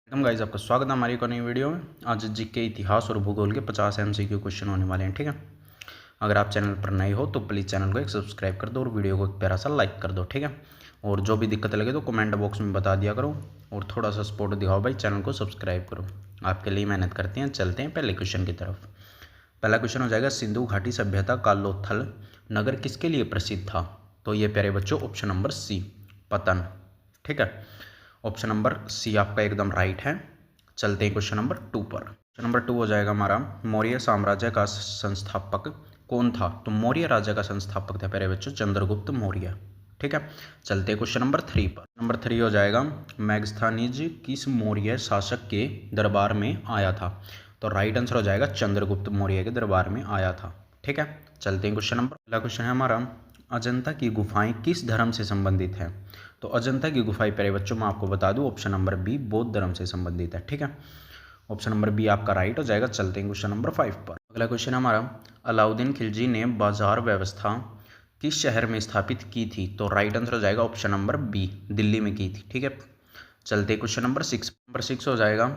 Welcome guys, आपका स्वागत है हमारी एक और नई वीडियो में। आज जीके इतिहास और भूगोल के 50 एमसीक्यू क्वेश्चन होने वाले हैं। ठीक है, अगर आप चैनल पर नए हो तो प्लीज़ चैनल को एक सब्सक्राइब कर दो और वीडियो को एक प्यारा सा लाइक कर दो। ठीक है, और जो भी दिक्कत लगे तो कमेंट बॉक्स में बता दिया करो और थोड़ा सा सपोर्ट दिखाओ भाई, चैनल को सब्सक्राइब करो। आपके लिए मेहनत करते हैं। चलते हैं पहले क्वेश्चन की तरफ। पहला क्वेश्चन हो जाएगा, सिंधु घाटी सभ्यता का लोथल नगर किसके लिए प्रसिद्ध था? तो ये प्यारे बच्चों ऑप्शन नंबर सी, पतन। ठीक है, ऑप्शन नंबर सी आपका एकदम राइट है। चलते हैं क्वेश्चन नंबर 2 पर। क्वेश्चन नंबर 2 हो जाएगा हमारा, मौर्य साम्राज्य का संस्थापक कौन था? तो मौर्य राज्य का संस्थापक था प्यारे बच्चों चंद्रगुप्त मौर्य। ठीक है, चलते हैं क्वेश्चन नंबर 3 पर। नंबर 3 हो जाएगा, मेगस्थनीज किस मौर्य शासक के दरबार में आया था? तो राइट आंसर हो जाएगा चंद्रगुप्त मौर्य के दरबार में आया था। ठीक है, चलते हैं क्वेश्चन नंबर। पहला क्वेश्चन है हमारा, अजंता की गुफाएं किस धर्म से संबंधित हैं? तो अजंता की गुफाएं प्यारे बच्चों मैं आपको बता दूं ऑप्शन नंबर बी, बौद्ध धर्म से संबंधित है। ठीक है, ऑप्शन नंबर बी आपका राइट हो जाएगा। चलते हैं क्वेश्चन नंबर 5 पर। अगला क्वेश्चन हमारा, अलाउद्दीन खिलजी ने बाजार व्यवस्था किस शहर में स्थापित की थी? तो राइट आंसर हो जाएगा ऑप्शन नंबर बी, दिल्ली में की थी। ठीक है, चलते हैं क्वेश्चन नंबर 6। नंबर 6 हो जाएगा,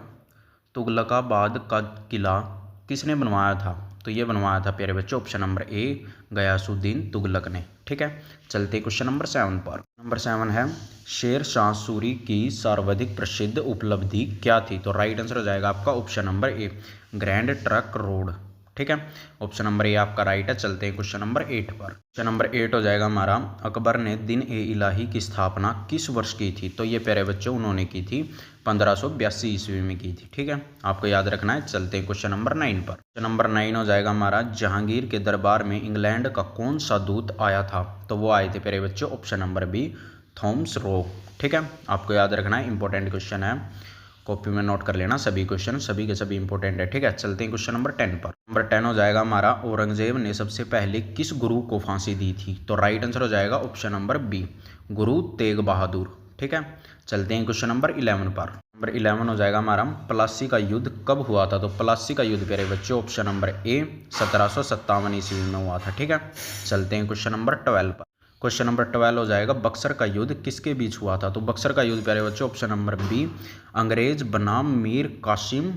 तुगलकाबाद का किला किसने बनवाया था? तो ये बनवाया था प्यारे बच्चों option number A, Ghiyasuddin Tughlaq ने। ठीक है, चलते क्वेश्चन नंबर 7 पर। नंबर 7 है, शेर शाह सूरी की सर्वाधिक प्रसिद्ध उपलब्धि क्या थी? तो राइट आंसर हो जाएगा आपका ऑप्शन नंबर ए, ग्रैंड ट्रंक रोड। ठीक है, ऑप्शन नंबर ए आपका राइट है। चलते हैं क्वेश्चन नंबर 8 पर। क्वेश्चन नंबर 8 हो जाएगा हमारा, अकबर ने दिन ए इलाही की स्थापना किस वर्ष की थी? तो ये प्यारे बच्चों उन्होंने की थी 1582 ईस्वी में की थी। ठीक है, आपको याद रखना है। चलते हैं क्वेश्चन नंबर 9 पर। क्वेश्चन नंबर 9 हो जाएगा हमारा, जहांगीर के दरबार में इंग्लैंड का कौन सा दूत आया था? तो वो आए थे प्यारे बच्चों option number B, Thomas Roe. ठीक है, आपको याद रखना है, इंपॉर्टेंट क्वेश्चन है, कॉपी में नोट कर लेना। सभी क्वेश्चन सभी के सभी इंपॉर्टेंट है। ठीक है, चलते हैं क्वेश्चन नंबर 10 पर। नंबर 10 हो जाएगा हमारा, औरंगजेब ने सबसे पहले किस गुरु को फांसी दी थी? तो राइट आंसर हो जाएगा option number B, Guru Tegh Bahadur. ठीक है, चलते हैं क्वेश्चन नंबर 11 पर। नंबर 11 हो जाएगा हमारा, प्लासी का युद्ध कब हुआ था? तो प्लासी का युद्ध प्यारे बच्चों ऑप्शन नंबर ए, 1757 ईस्वी में हुआ था। ठीक है, चलते हैं क्वेश्चन नंबर 12 पर। क्वेश्चन नंबर 12 हो जाएगा, बक्सर का युद्ध किसके बीच हुआ था? तो बक्सर का युद्ध प्यारे बच्चों ऑप्शन नंबर बी, अंग्रेज बनाम मीर कासिम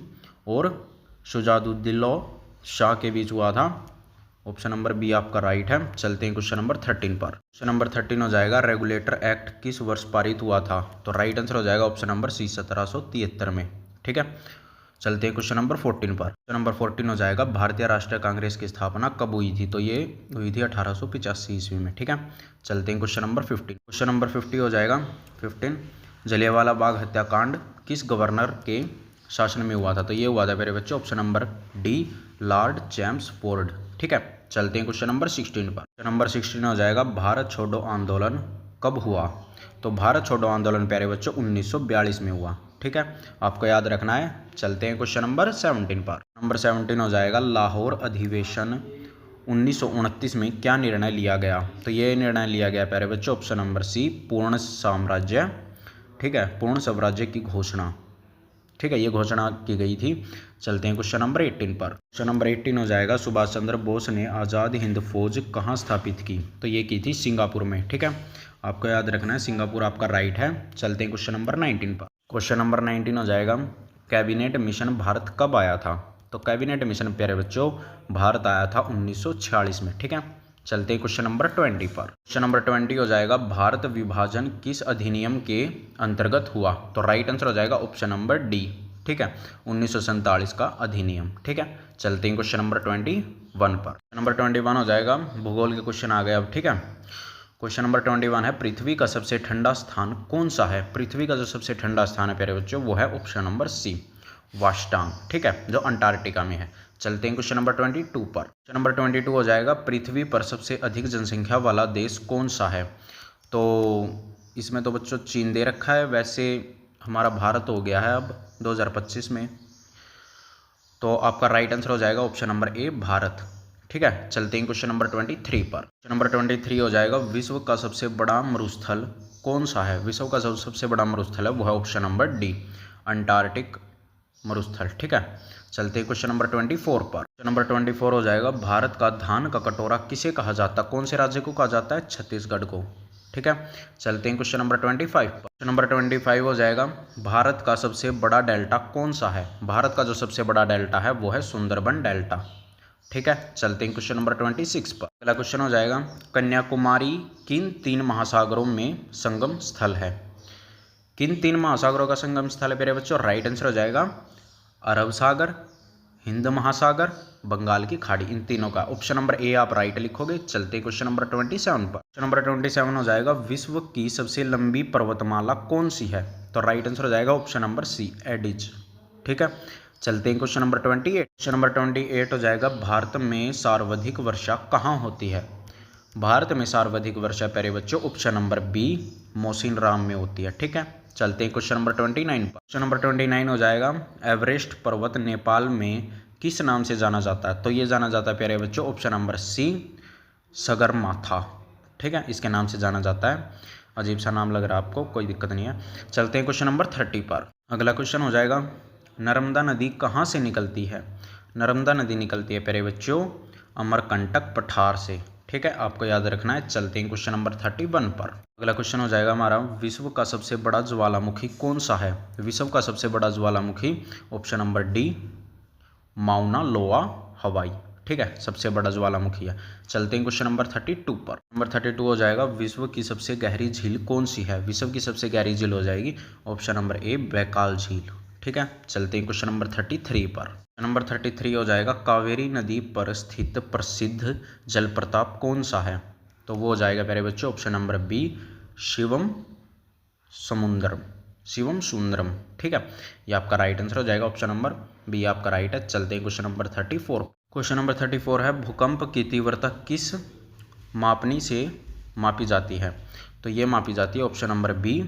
और शुजाउद्दौला शाह के बीच हुआ था। ऑप्शन नंबर बी आपका राइट है। चलते हैं क्वेश्चन नंबर 13 पर। क्वेश्चन नंबर 13 हो जाएगा, रेगुलेटर एक्ट किस वर्ष पारित हुआ था? तो राइट आंसर हो जाएगा ऑप्शन नंबर सी, 1773 में। ठीक है, चलते हैं क्वेश्चन नंबर 14 पर। क्वेश्चन नंबर 14 हो जाएगा, भारतीय राष्ट्रीय कांग्रेस की स्थापना कब हुई थी? तो ये हुई थी 1885 ईस्वी में। ठीक है, चलते हैं क्वेश्चन नंबर 15। क्वेश्चन नंबर 50 हो जाएगा 15, जलियांवाला बाग हत्याकांड किस गवर्नर के शासन में हुआ था? तो ये हुआ था मेरे बच्चों option number D, Lord James Ford. ठीक है, चलते हैं क्वेश्चन नंबर 16 पर। क्वेश्चन नंबर 16 हो जाएगा, भारत छोड़ो आंदोलन कब हुआ? तो भारत छोड़ो आंदोलन प्यारे बच्चों 1942 में हुआ। ठीक है, आपको याद रखना है। चलते हैं क्वेश्चन नंबर 17 पर। नंबर 17 हो जाएगा, लाहौर अधिवेशन 1929 में क्या निर्णय लिया गया? तो ये निर्णय लिया गया प्यारे बच्चों ऑप्शन नंबर सी, पूर्ण साम्राज्य। ठीक है, पूर्ण स्वराज्य की घोषणा। ठीक है, ये घोषणा की गई थी। चलते हैं क्वेश्चन नंबर 18 पर। क्वेश्चन नंबर 18 हो जाएगा, सुभाष चंद्र बोस ने आज़ाद हिंद फौज कहाँ स्थापित की? तो ये की थी सिंगापुर में। ठीक है, आपको याद रखना है, सिंगापुर आपका राइट है। चलते हैं क्वेश्चन नंबर 19 पर। क्वेश्चन नंबर 19 हो जाएगा, कैबिनेट मिशन भारत कब आया था? तो कैबिनेट मिशन प्यारे बच्चों भारत आया था 1946 में। ठीक है, चलते हैं क्वेश्चन नंबर 20 पर। क्वेश्चन नंबर 20 हो जाएगा, भारत विभाजन किस अधिनियम के अंतर्गत हुआ? तो राइट आंसर हो जाएगा ऑप्शन नंबर डी। ठीक है, 1947 का अधिनियम। ठीक है, चलते हैं क्वेश्चन नंबर 21 पर। नंबर 21 हो जाएगा, भूगोल के क्वेश्चन आ गए अब। ठीक है, क्वेश्चन नंबर 21 है, पृथ्वी का सबसे ठंडा स्थान कौन सा है? पृथ्वी का जो सबसे ठंडा स्थान है प्यारे बच्चों वो है ऑप्शन नंबर सी, वास्टांग। ठीक है, जो अंटार्कटिका में है। चलते हैं क्वेश्चन नंबर 22 पर। क्वेश्चन नंबर 22 हो जाएगा, पृथ्वी पर सबसे अधिक जनसंख्या वाला देश कौन सा है? तो इसमें तो बच्चों चीन दे रखा है, वैसे हमारा भारत हो गया है अब 2025 में। तो आपका राइट आंसर हो जाएगा ऑप्शन नंबर ए, भारत। ठीक है, चलते हैं क्वेश्चन नंबर 23 पर। क्वेश्चन नंबर 23 हो जाएगा, विश्व का सबसे बड़ा मरुस्थल कौन सा है? विश्व का सबसे बड़ा मरुस्थल है वो है ऑप्शन नंबर डी, अंटार्कटिक मरुस्थल। ठीक है, चलते हैं क्वेश्चन नंबर 24 पर। क्वेश्चन नंबर 24 हो जाएगा, भारत का धान का कटोरा किसे कहा जाता है? कौन से राज्य को कहा जाता है? छत्तीसगढ़ को। ठीक है। चलते हैं क्वेश्चन नंबर 25 पर। क्वेश्चन नंबर 25 हो जाएगा, भारत का सबसे बड़ा डेल्टा कौन सा है। भारत का जो सबसे बड़ा डेल्टा है वो है सुंदरबन डेल्टा। ठीक है। चलते हैं क्वेश्चन नंबर 26 पर। अगला क्वेश्चन हो जाएगा, कन्याकुमारी किन 3 महासागरों में संगम स्थल है। किन 3 महासागरों का संगम स्थल है प्यारे बच्चों। राइट आंसर हो जाएगा अरब सागर, हिंद महासागर, बंगाल की खाड़ी, इन तीनों का। ऑप्शन नंबर ए आप राइट लिखोगे। चलते क्वेश्चन नंबर 27 पर। क्वेश्चन नंबर 27 हो जाएगा, विश्व की सबसे लंबी पर्वतमाला कौन सी है। तो राइट आंसर हो जाएगा ऑप्शन नंबर सी, एडिज। ठीक है। चलते हैं क्वेश्चन नंबर 28। क्वेश्चन नंबर 28 हो जाएगा, भारत में सर्वाधिक वर्षा कहाँ होती है। भारत में सर्वाधिक वर्षा प्यारे बच्चों option number B, Mawsynram में होती है। ठीक है। चलते हैं क्वेश्चन नंबर 29 पर। क्वेश्चन नंबर 29 हो जाएगा, एवरेस्ट पर्वत नेपाल में किस नाम से जाना जाता है। तो ये जाना जाता है प्यारे बच्चों ऑप्शन नंबर सी, सगरमाथा। ठीक है, इसके नाम से जाना जाता है। अजीब सा नाम लग रहा है आपको, कोई दिक्कत नहीं है। चलते हैं क्वेश्चन नंबर 30 पर। अगला क्वेश्चन हो जाएगा, नर्मदा नदी कहाँ से निकलती है। नर्मदा नदी निकलती है प्यारे बच्चों अमरकंटक पठार से। ठीक है, आपको याद रखना है। चलते हैं क्वेश्चन नंबर 31 पर। अगला क्वेश्चन हो जाएगा हमारा, विश्व का सबसे बड़ा ज्वालामुखी कौन सा है। विश्व का सबसे बड़ा ज्वालामुखी ऑप्शन नंबर डी, माउना लोआ हवाई। ठीक है, सबसे बड़ा ज्वालामुखी है। चलते हैं क्वेश्चन नंबर 32 पर। नंबर 32 हो जाएगा, विश्व की सबसे गहरी झील कौन सी है। विश्व की सबसे गहरी झील हो जाएगी ऑप्शन नंबर ए, बैकाल झील। ठीक है। चलते हैं क्वेश्चन नंबर 33 पर। नंबर 33 हो जाएगा, कावेरी नदी पर स्थित प्रसिद्ध जलप्रपात कौन सा है। तो वो हो जाएगा प्यारे बच्चों ऑप्शन नंबर बी, शिवम समुद्रम, शिवम सुंदरम। ठीक है, ये आपका राइट आंसर हो जाएगा। ऑप्शन नंबर बी आपका राइट है। चलते हैं क्वेश्चन नंबर 34। क्वेश्चन नंबर 34 है, भूकंप की तीव्रता किस मापनी से मापी जाती है। तो ये मापी जाती है option number B,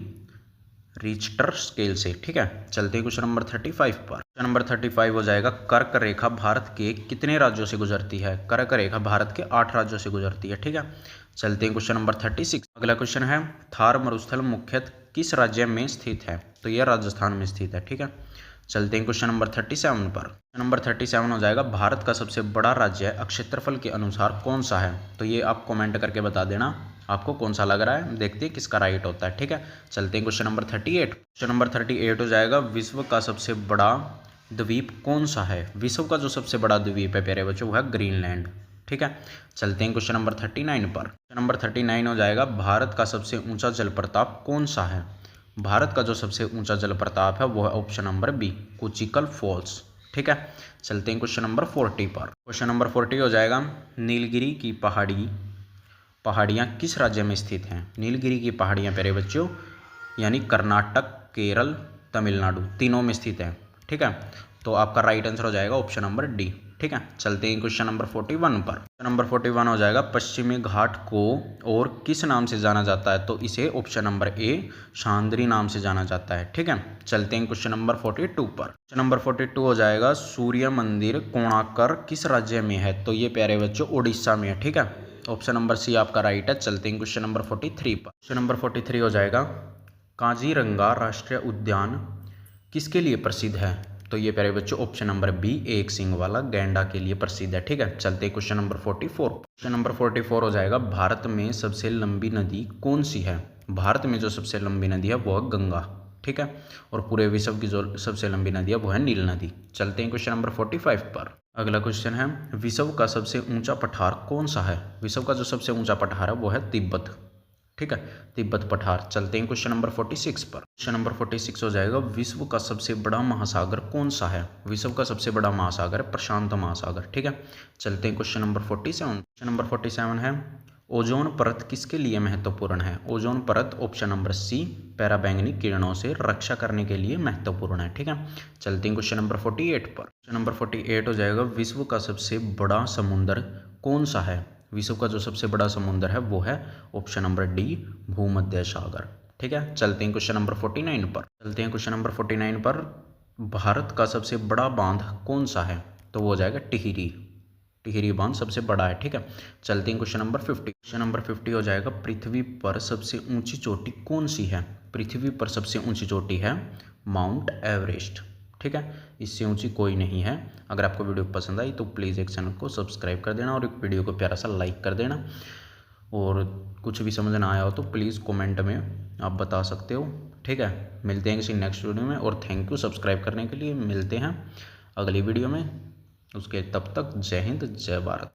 Richter scale से। ठीक है। चलते हैं क्वेश्चन नंबर 35 पर। क्वेश्चन नंबर 35 हो जाएगा, कर्क रेखा भारत के कितने राज्यों से गुजरती है। कर्क रेखा भारत के 8 राज्यों से गुजरती है। ठीक है। चलते हैं क्वेश्चन नंबर 36। अगला क्वेश्चन है, थार मरुस्थल मुख्यतः किस राज्य में स्थित है। तो यह राजस्थान में स्थित है। ठीक है। चलते हैं क्वेश्चन नंबर 37 पर। नंबर 37 हो जाएगा, भारत का सबसे बड़ा राज्य क्षेत्रफल के अनुसार कौन सा है। तो ये आप कमेंट करके बता देना आपको कौन सा लग रहा है, देखते हैं किसका राइट होता है। ठीक है। चलते हैं क्वेश्चन नंबर 38। क्वेश्चन नंबर 38 हो जाएगा, विश्व का सबसे बड़ा द्वीप कौन सा है। विश्व का जो सबसे बड़ा द्वीप है प्यारे बच्चों वो है ग्रीनलैंड। ठीक है। चलते हैं क्वेश्चन नंबर 39 पर। क्वेश्चन नंबर 39 हो जाएगा, भारत का सबसे ऊंचा जलप्रपात कौन सा है। भारत का जो सबसे ऊंचा जलप्रपात है वो है ऑप्शन नंबर बी, कोचिकल फॉल्स। ठीक है। चलते हैं क्वेश्चन नंबर 40 पर। क्वेश्चन नंबर 40 हो जाएगा, नीलगिरी की पहाड़ियाँ किस राज्य में स्थित हैं। नीलगिरी की पहाड़ियाँ प्यारे बच्चों यानी कर्नाटक, केरल, तमिलनाडु तीनों में स्थित हैं। ठीक है। तो आपका राइट आंसर हो जाएगा ऑप्शन नंबर डी। ठीक है। चलते हैं क्वेश्चन नंबर 41 पर। नंबर 41 हो जाएगा, पश्चिमी घाट को और किस नाम से जाना जाता है। तो इसे ऑप्शन नंबर ए, शांद्री नाम से जाना जाता है। ठीक है। चलते हैं क्वेश्चन नंबर 42 पर। क्वेश्चन नंबर 42 हो जाएगा, सूर्य मंदिर कोणार्क किस राज्य में है। तो ये प्यारे बच्चों उड़ीसा में है। ठीक है। ऑप्शन नंबर सी आपका राइट है। चलते हैं क्वेश्चन नंबर 43 पर। क्वेश्चन नंबर 43 हो जाएगा, काजीरंगा राष्ट्रीय उद्यान किसके लिए प्रसिद्ध है। तो ये प्यारे बच्चों ऑप्शन नंबर बी, एक सींग वाला गैंडा के लिए प्रसिद्ध है। ठीक है। चलते हैं क्वेश्चन नंबर 44। क्वेश्चन नंबर 44 हो जाएगा, भारत में सबसे लंबी नदी कौन सी है। भारत में जो सबसे लंबी नदी है वो है गंगा। ठीक है। और पूरे विश्व की जो सबसे लंबी नदी है वो है नील नदी। चलते हैं क्वेश्चन नंबर 45 पर। अगला क्वेश्चन है, विश्व का सबसे ऊंचा पठार कौन सा है। विश्व का जो सबसे ऊंचा पठार है वो है तिब्बत। ठीक है, तिब्बत पठार। चलते हैं क्वेश्चन नंबर 46 पर। क्वेश्चन नंबर 46 हो जाएगा, विश्व का सबसे बड़ा महासागर कौन सा है। विश्व का सबसे बड़ा महासागर है प्रशांत महासागर। ठीक है। चलते हैं क्वेश्चन नंबर 47। क्वेश्चन नंबर 47 है, ओजोन परत किसके लिए महत्वपूर्ण है। ओजोन परत ऑप्शन नंबर सी, पैराबैंगनी किरणों से रक्षा करने के लिए महत्वपूर्ण है। ठीक है। चलते हैं क्वेश्चन नंबर 48 पर। क्वेश्चन नंबर 48 हो जाएगा, विश्व का सबसे बड़ा समुद्र कौन सा है। विश्व का जो सबसे बड़ा समुद्र है वो है ऑप्शन नंबर डी, भूमध्य सागर। ठीक है। चलते हैं क्वेश्चन नंबर 49 पर। चलते हैं क्वेश्चन नंबर 49 पर, भारत का सबसे बड़ा बांध कौन सा है। तो वो हो जाएगा टिहरी। टिहरी बांध सबसे बड़ा है। ठीक है। चलते हैं क्वेश्चन नंबर 50। क्वेश्चन नंबर 50 हो जाएगा, पृथ्वी पर सबसे ऊंची चोटी कौन सी है। पृथ्वी पर सबसे ऊंची चोटी है माउंट एवरेस्ट। ठीक है, इससे ऊंची कोई नहीं है। अगर आपको वीडियो पसंद आई तो प्लीज़ एक चैनल को सब्सक्राइब कर देना और एक वीडियो को प्यारा सा लाइक कर देना। और कुछ भी समझ ना आया हो तो प्लीज़ कमेंट में आप बता सकते हो, ठीक है। मिलते हैं किसी नेक्स्ट वीडियो में, और थैंक यू सब्सक्राइब करने के लिए। मिलते हैं अगली वीडियो में, उसके तब तक जय हिंद जय भारत।